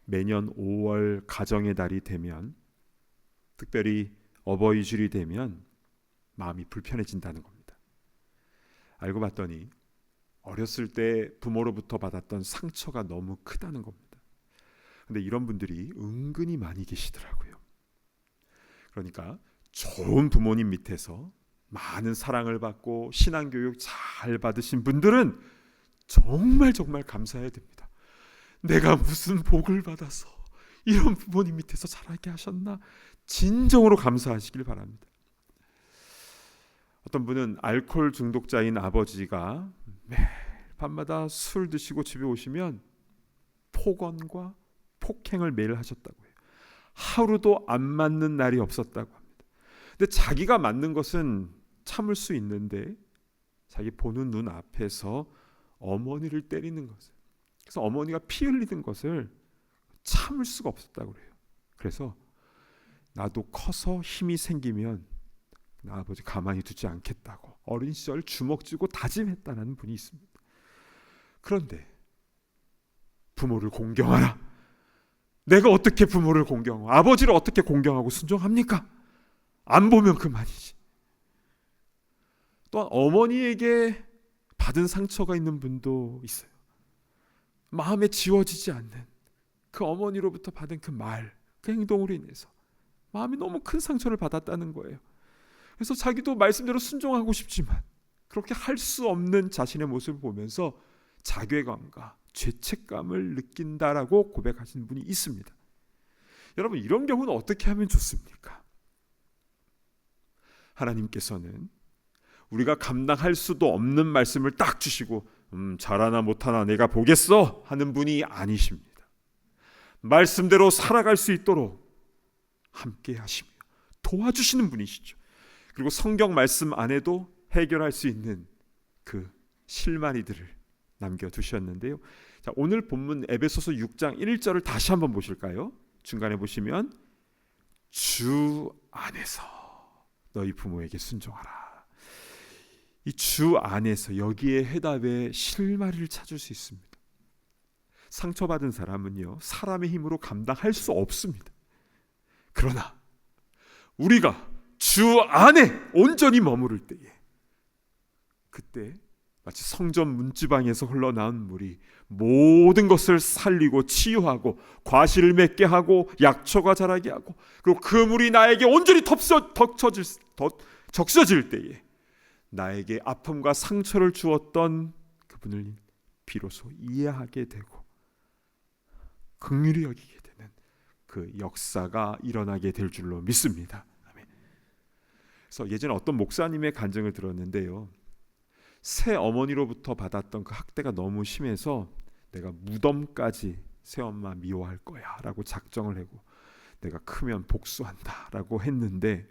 매년 5월 가정의 달이 되면, 특별히 어버이줄이 되면 마음이 불편해진다는 겁니다. 알고 봤더니 어렸을 때 부모로부터 받았던 상처가 너무 크다는 겁니다. 근데 이런 분들이 은근히 많이 계시더라고요. 그러니까 좋은 부모님 밑에서 많은 사랑을 받고 신앙교육 잘 받으신 분들은 정말 감사해야 됩니다. 내가 무슨 복을 받아서 이런 부모님 밑에서 자라게 하셨나, 진정으로 감사하시길 바랍니다. 어떤 분은 알코올 중독자인 아버지가 매일 밤마다 술 드시고 집에 오시면 폭언과 폭행을 매일 하셨다고 해요. 하루도 안 맞는 날이 없었다고 합니다. 근데 자기가 맞는 것은 참을 수 있는데 자기 보는 눈 앞에서 어머니를 때리는 것을, 그래서 어머니가 피 흘리는 것을 참을 수가 없었다고 그래요. 그래서 나도 커서 힘이 생기면 나 아버지 가만히 두지 않겠다고 어린 시절 주먹 쥐고 다짐했다는 분이 있습니다. 그런데 부모를 공경하라. 내가 어떻게 부모를 공경하고 아버지를 어떻게 공경하고 순종합니까? 안 보면 그만이지. 또한 어머니에게 받은 상처가 있는 분도 있어요. 마음에 지워지지 않는 그 어머니로부터 받은 그 말, 그 행동으로 인해서 마음이 너무 큰 상처를 받았다는 거예요. 그래서 자기도 말씀대로 순종하고 싶지만 그렇게 할 수 없는 자신의 모습을 보면서 자괴감과 죄책감을 느낀다라고 고백하시는 분이 있습니다. 여러분, 이런 경우는 어떻게 하면 좋습니까? 하나님께서는 우리가 감당할 수도 없는 말씀을 딱 주시고 잘하나 못하나 내가 보겠어 하는 분이 아니십니다. 말씀대로 살아갈 수 있도록 함께 하시며 도와주시는 분이시죠. 그리고 성경 말씀 안에도 해결할 수 있는 그 실마리들을 남겨두셨는데요. 자, 오늘 본문 에베소서 6장 1절을 다시 한번 보실까요? 중간에 보시면 주 안에서 너희 부모에게 순종하라. 이 주 안에서, 여기에 해답의 실마리를 찾을 수 있습니다. 상처받은 사람은요, 사람의 힘으로 감당할 수 없습니다. 그러나 우리가 주 안에 온전히 머무를 때에, 그때 마치 성전 문지방에서 흘러나온 물이 모든 것을 살리고 치유하고 과실을 맺게 하고 약초가 자라게 하고, 그리고 그 물이 나에게 온전히 적셔질 때에 나에게 아픔과 상처를 주었던 그분을 비로소 이해하게 되고 긍휼히 여기게 되는 그 역사가 일어나게 될 줄로 믿습니다. 그래서 예전에 어떤 목사님의 간증을 들었는데요. 새 어머니로부터 받았던 그 학대가 너무 심해서 내가 무덤까지 새엄마 미워할 거야 라고 작정을 하고 내가 크면 복수한다 라고 했는데,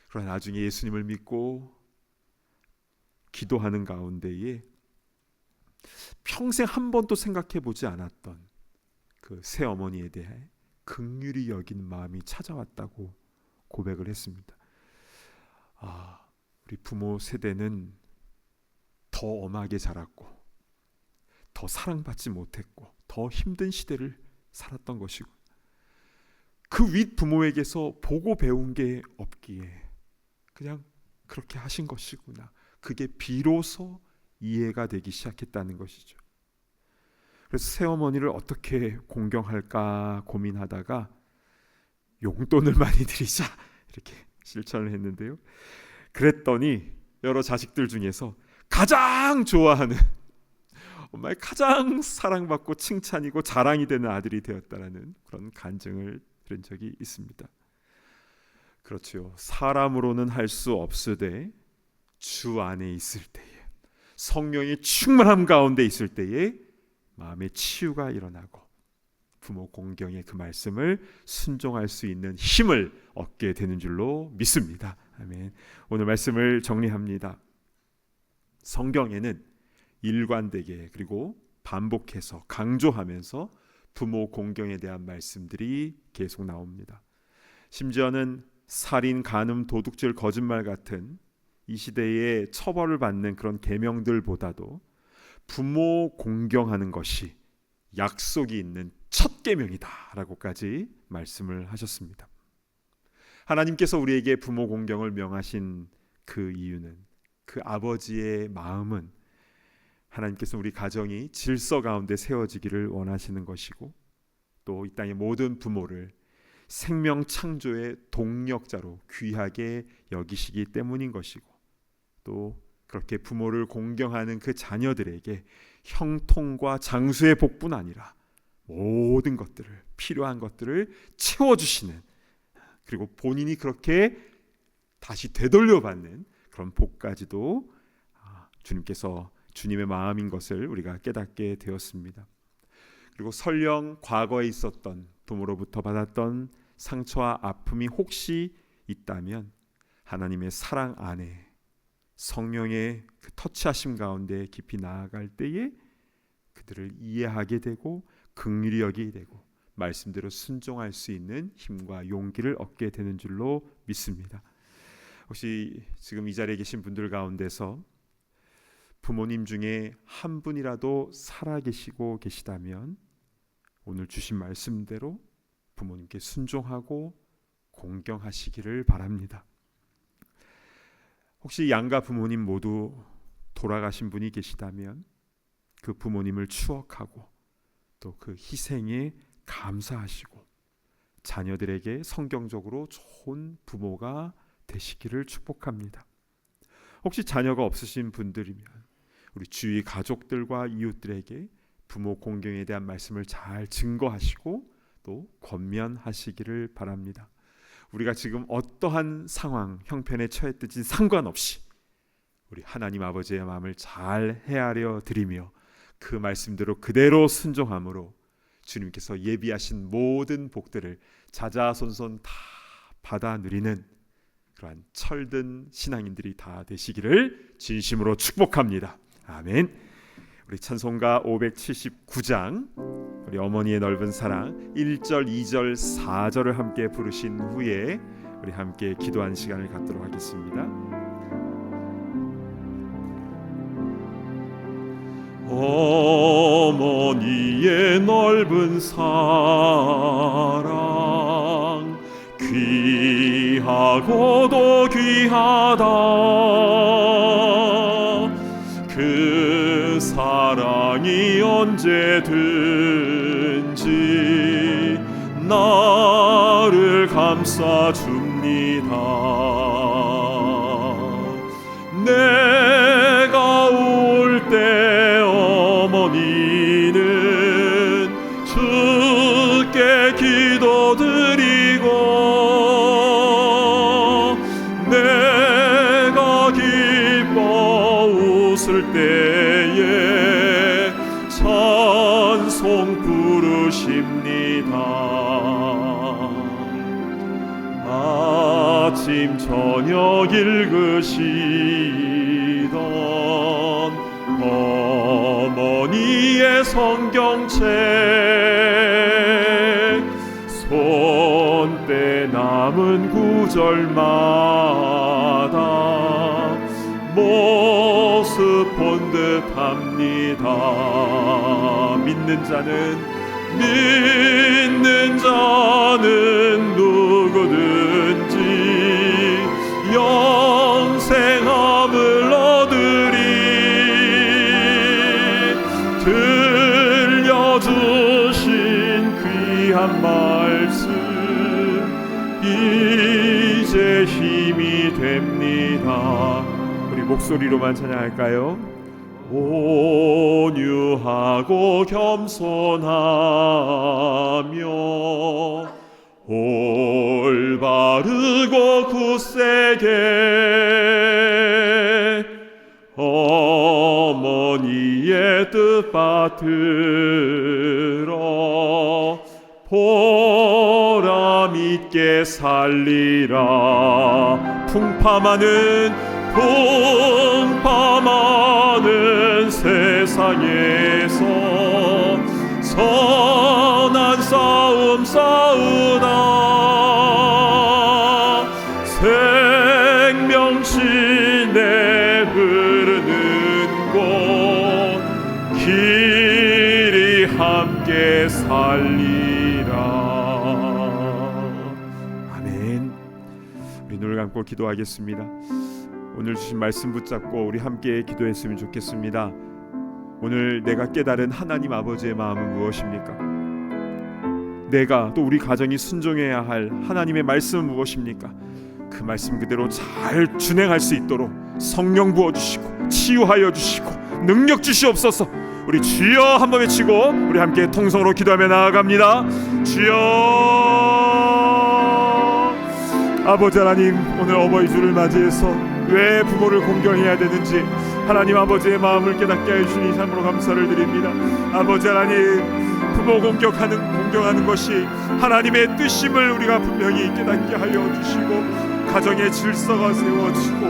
그러나 나중에 예수님을 믿고 기도하는 가운데에 평생 한 번도 생각해 보지 않았던 그 새어머니에 대해 긍휼히 여긴 마음이 찾아왔다고 고백을 했습니다. 우리 부모 세대는 더 엄하게 자랐고 더 사랑받지 못했고 더 힘든 시대를 살았던 것이고, 그 윗 부모에게서 보고 배운 게 없기에 그냥 그렇게 하신 것이구나, 그게 비로소 이해가 되기 시작했다는 것이죠. 그래서 새어머니를 어떻게 공경할까 고민하다가 용돈을 많이 드리자 이렇게 실천을 했는데요. 그랬더니 여러 자식들 중에서 가장 좋아하는, 엄마의 가장 사랑받고 칭찬이고 자랑이 되는 아들이 되었다라는 그런 간증을 들은 적이 있습니다. 그렇죠. 사람으로는 할 수 없으되 주 안에 있을 때에, 성령의 충만함 가운데 있을 때에 마음의 치유가 일어나고 부모 공경의 그 말씀을 순종할 수 있는 힘을 얻게 되는 줄로 믿습니다. 아멘. 오늘 말씀을 정리합니다. 성경에는 일관되게 그리고 반복해서 강조하면서 부모 공경에 대한 말씀들이 계속 나옵니다. 심지어는 살인, 간음, 도둑질, 거짓말 같은 이 시대에 처벌을 받는 그런 계명들보다도 부모 공경하는 것이 약속이 있는 첫 계명이다라고까지 말씀을 하셨습니다. 하나님께서 우리에게 부모 공경을 명하신 그 이유는, 그 아버지의 마음은 하나님께서 우리 가정이 질서 가운데 세워지기를 원하시는 것이고, 또 이 땅의 모든 부모를 생명 창조의 동력자로 귀하게 여기시기 때문인 것이고, 또 그렇게 부모를 공경하는 그 자녀들에게 형통과 장수의 복뿐 아니라 모든 것들을, 필요한 것들을 채워주시는, 그리고 본인이 그렇게 다시 되돌려받는 그런 복까지도 주님께서 주님의 마음인 것을 우리가 깨닫게 되었습니다. 그리고 설령 과거에 있었던 부모로부터 받았던 상처와 아픔이 혹시 있다면 하나님의 사랑 안에 성령의 그 터치하심 가운데 깊이 나아갈 때에 그들을 이해하게 되고 긍휼히 여기게 되고 말씀대로 순종할 수 있는 힘과 용기를 얻게 되는 줄로 믿습니다. 혹시 지금 이 자리에 계신 분들 가운데서 부모님 중에 한 분이라도 살아계시고 계시다면 오늘 주신 말씀대로 부모님께 순종하고 공경하시기를 바랍니다. 혹시 양가 부모님 모두 돌아가신 분이 계시다면 그 부모님을 추억하고 또 그 희생에 감사하시고 자녀들에게 성경적으로 좋은 부모가 되시기를 축복합니다. 혹시 자녀가 없으신 분들이면 우리 주위 가족들과 이웃들에게 부모 공경에 대한 말씀을 잘 증거하시고 또 권면하시기를 바랍니다. 우리가 지금 어떠한 상황, 형편에 처했든지 상관없이 우리 하나님 아버지의 마음을 잘 헤아려 드리며 그 말씀대로 그대로 순종함으로 주님께서 예비하신 모든 복들을 자자손손 다 받아 누리는 그러한 철든 신앙인들이 다 되시기를 진심으로 축복합니다. 아멘. 우리 찬송가 579장 우리 어머니의 넓은 사랑 1절, 2절, 4절을 함께 부르신 후에 우리 함께 기도하는 시간을 갖도록 하겠습니다. 어머니의 넓은 사랑 귀하고도 귀하다. 그 사랑이 언제든지 나를 감싸줍니다. 내가 울 때 어머니는 주께 기도드리고 내가 기뻐 웃을 때에 찬송 부르십니다. 아침 저녁 읽으시던 어머니의 성경책 손때 남은 구절마다 모습 본 듯합니다. 믿는 자는 누구든지 영생함을 얻으리. 들려주신 귀한 말씀 이제 힘이 됩니다. 우리 목소리로만 찬양할까요? 온유하고 겸손하며 올바르고 굳세게 어머니의 뜻 받들어 보람 있게 살리라. 풍파많은 세상에서 선한 싸움 싸우나 생명신에 흐르는 곳 길이 함께 살리라. 아멘. 우리 눈을 감고 기도하겠습니다. 오늘 주신 말씀 붙잡고 우리 함께 기도했으면 좋겠습니다. 오늘 내가 깨달은 하나님 아버지의 마음은 무엇입니까? 내가 또 우리 가정이 순종해야 할 하나님의 말씀은 무엇입니까? 그 말씀 그대로 잘 준행할 수 있도록 성령 부어주시고 치유하여 주시고 능력 주시옵소서. 우리 주여 한번 외치고 우리 함께 통성으로 기도하며 나아갑니다. 주여. 아버지 하나님, 오늘 어버이 주를 맞이해서 왜 부모를 공경해야 되는지 하나님 아버지의 마음을 깨닫게 해주시니 참으로 감사를 드립니다. 아버지 하나님, 부모 공경하는 것이 하나님의 뜻임을 우리가 분명히 깨닫게 하여 주시고 가정의 질서가 세워지고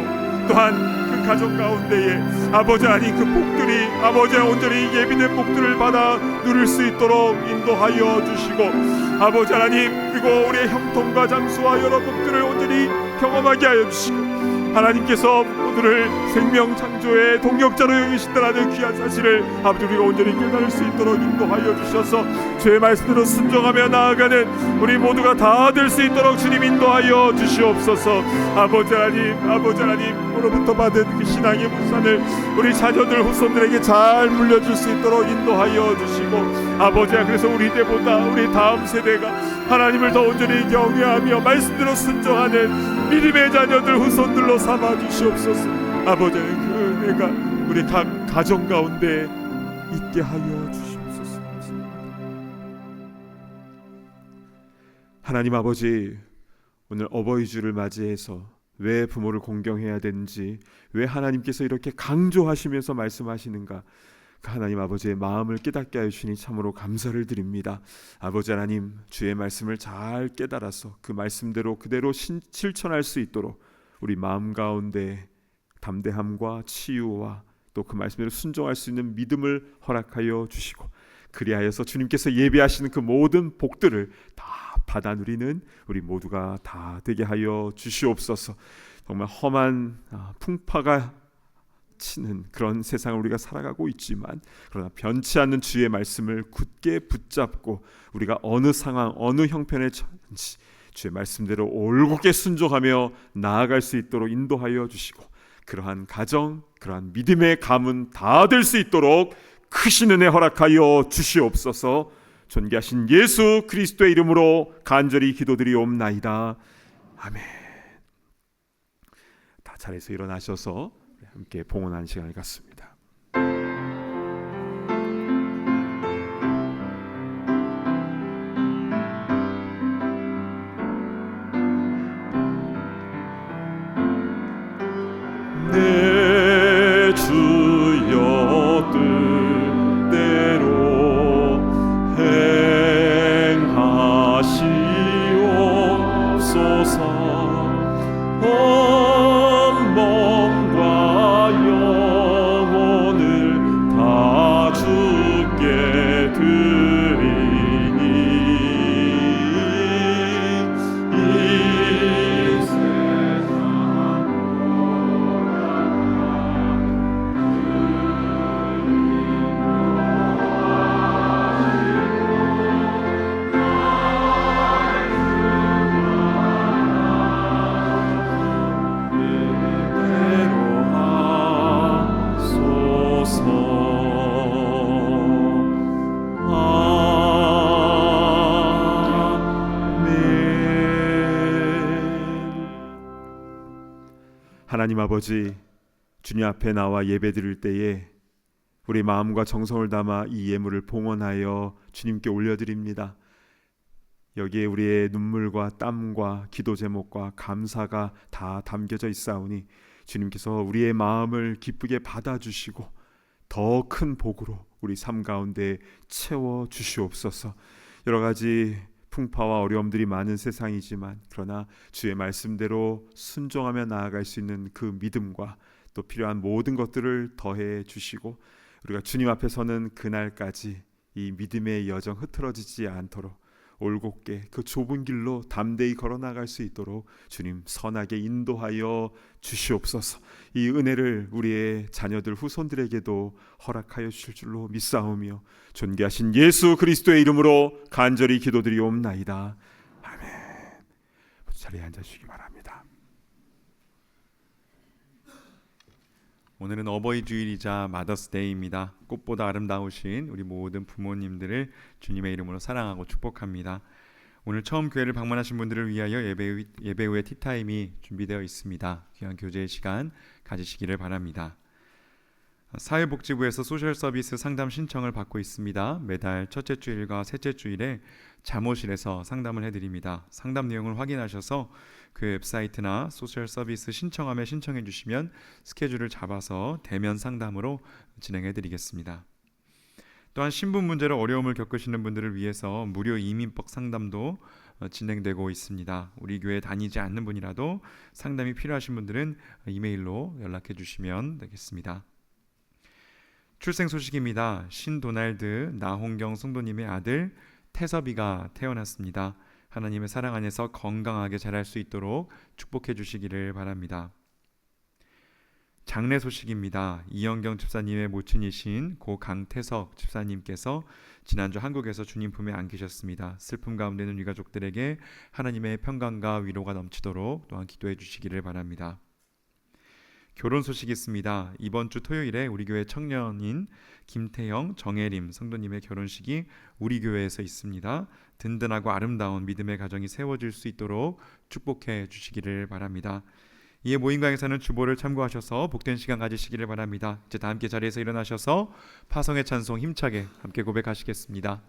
또한 그 가정 가운데에 아버지 하나님 그 복들이 아버지의 온전히 예비된 복들을 받아 누릴 수 있도록 인도하여 주시고 아버지 하나님, 그리고 우리의 형통과 장수와 여러 복들을 온전히 경험하게 하여 주시고 하나님께서 모두를 생명 창조의 동력자로 여기신다라는 귀한 사실을 아버지 우리가 온전히 깨달을 수 있도록 인도하여 주셔서 주의 말씀대로 순종하며 나아가는 우리 모두가 다 될 수 있도록 주님 인도하여 주시옵소서. 아버지 하나님으로부터 받은 그 신앙의 문산을 우리 자녀들 후손들에게 잘 물려줄 수 있도록 인도하여 주시고 아버지야, 그래서 우리 때보다 우리 다음 세대가 하나님을 더 온전히 경외하며 말씀대로 순종하는 믿음의 자녀들 후손들로 삼아 주시옵소서. 아버지, 그 은혜가 우리 각 가정 가운데 있게 하여 주시옵소서. 하나님 아버지, 오늘 어버이 주를 맞이해서 왜 부모를 공경해야 되는지, 왜 하나님께서 이렇게 강조하시면서 말씀하시는가, 그 하나님 아버지의 마음을 깨닫게 하여 주시니 참으로 감사를 드립니다. 아버지 하나님, 주의 말씀을 잘 깨달아서 그 말씀대로 그대로 실천할 수 있도록 우리 마음 가운데 담대함과 치유와 또 그 말씀대로 순종할 수 있는 믿음을 허락하여 주시고, 그리하여서 주님께서 예비하시는 그 모든 복들을 다 받아 누리는 우리 모두가 다 되게 하여 주시옵소서. 정말 험한 풍파가 치는 그런 세상을 우리가 살아가고 있지만, 그러나 변치 않는 주의 말씀을 굳게 붙잡고 우리가 어느 상황 어느 형편에 처한지 주의 말씀대로 올곧게 순종하며 나아갈 수 있도록 인도하여 주시고, 그러한 가정, 그러한 믿음의 가문 다 될 수 있도록 크신 은혜 허락하여 주시옵소서. 존귀하신 예수 그리스도의 이름으로 간절히 기도드리옵나이다. 아멘. 다 자리에서 일어나셔서 함께 봉헌하는 시간을 갖습니다. 내 주여 뜻대로 행하시옵소서. 온 몸과 영혼을 다 주께 드리니 이 세상 하나님 아버지, 주님 앞에 나와 예배드릴 때에 우리 마음과 정성을 담아 이 예물을 봉헌하여 주님께 올려드립니다. 여기에 우리의 눈물과 땀과 기도 제목과 감사가 다 담겨져 있사오니 주님께서 우리의 마음을 기쁘게 받아주시고 더 큰 복으로 우리 삶 가운데 채워 주시옵소서. 여러 가지 풍파와 어려움들이 많은 세상이지만, 그러나 주의 말씀대로 순종하며 나아갈 수 있는 그 믿음과 또 필요한 모든 것들을 더해 주시고, 우리가 주님 앞에 서는 그날까지 이 믿음의 여정 흐트러지지 않도록 올곧게 그 좁은 길로 담대히 걸어 나갈 수 있도록 주님 선하게 인도하여 주시옵소서. 이 은혜를 우리의 자녀들 후손들에게도 허락하여 주실 줄로 믿사오며 존귀하신 예수 그리스도의 이름으로 간절히 기도드리옵나이다. 아멘. 자리에 앉아주시기 바랍니다. 오늘은 어버이 주일이자 마더스데이입니다. 꽃보다 아름다우신 우리 모든 부모님들을 주님의 이름으로 사랑하고 축복합니다. 오늘 처음 교회를 방문하신 분들을 위하여 예배 후에 티타임이 준비되어 있습니다. 귀한 교제의 시간 가지시기를 바랍니다. 사회복지부에서 소셜 서비스 상담 신청을 받고 있습니다. 매달 첫째 주일과 셋째 주일에 잠옷실에서 상담을 해드립니다. 상담 내용을 확인하셔서 그 웹사이트나 소셜 서비스 신청함에 신청해 주시면 스케줄을 잡아서 대면 상담으로 진행해 드리겠습니다. 또한 신분 문제로 어려움을 겪으시는 분들을 위해서 무료 이민법 상담도 진행되고 있습니다. 우리 교회 다니지 않는 분이라도 상담이 필요하신 분들은 이메일로 연락해 주시면 되겠습니다. 출생 소식입니다. 신도날드 나홍경 성도님의 아들 태섭이가 태어났습니다. 하나님의 사랑 안에서 건강하게 자랄 수 있도록 축복해 주시기를 바랍니다. 장례 소식입니다. 이영경 집사님의 모친이신 고 강태석 집사님께서 지난주 한국에서 주님 품에 안기셨습니다. 슬픔 가운데 있는 유가족들에게 하나님의 평강과 위로가 넘치도록 또한 기도해 주시기를 바랍니다. 결혼 소식이 있습니다. 이번 주 토요일에 우리 교회 청년인 김태영, 정혜림 성도님의 결혼식이 우리 교회에서 있습니다. 든든하고 아름다운 믿음의 가정이 세워질 수 있도록 축복해 주시기를 바랍니다. 이에 모임강에서는 주보를 참고하셔서 복된 시간 가지시기를 바랍니다. 이제 다 함께 자리에서 일어나셔서 파성의 찬송 힘차게 함께 고백하시겠습니다.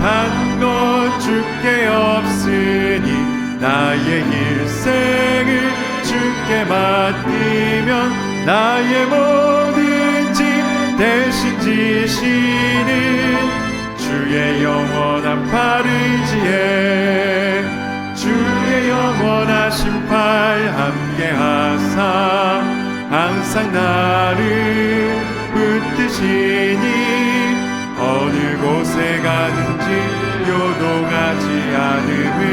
못한 것 주께 없으니 나의 일생을 주께 맡기면 나의 모든 짐 대신 지시는 주의 영원한 팔 의지에 주의 영원하신 팔 함께하사 항상 나를 붙드시니 어느 곳에 가든지 요동하지 않음은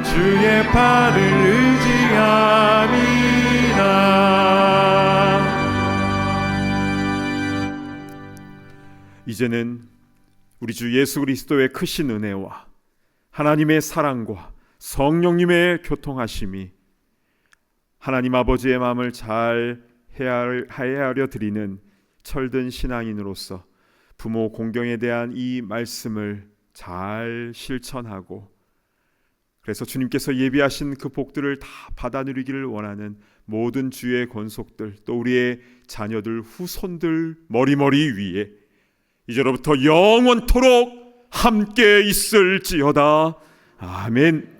주의 팔을 의지함이라. 이제는 우리 주 예수 그리스도의 크신 은혜와 하나님의 사랑과 성령님의 교통하심이 하나님 아버지의 마음을 잘 헤아려 드리는 철든 신앙인으로서 부모 공경에 대한 이 말씀을 잘 실천하고 그래서 주님께서 예비하신 그 복들을 다 받아 누리기를 원하는 모든 주의 권속들 또 우리의 자녀들 후손들 머리머리 위에 이제로부터 영원토록 함께 있을지어다. 아멘.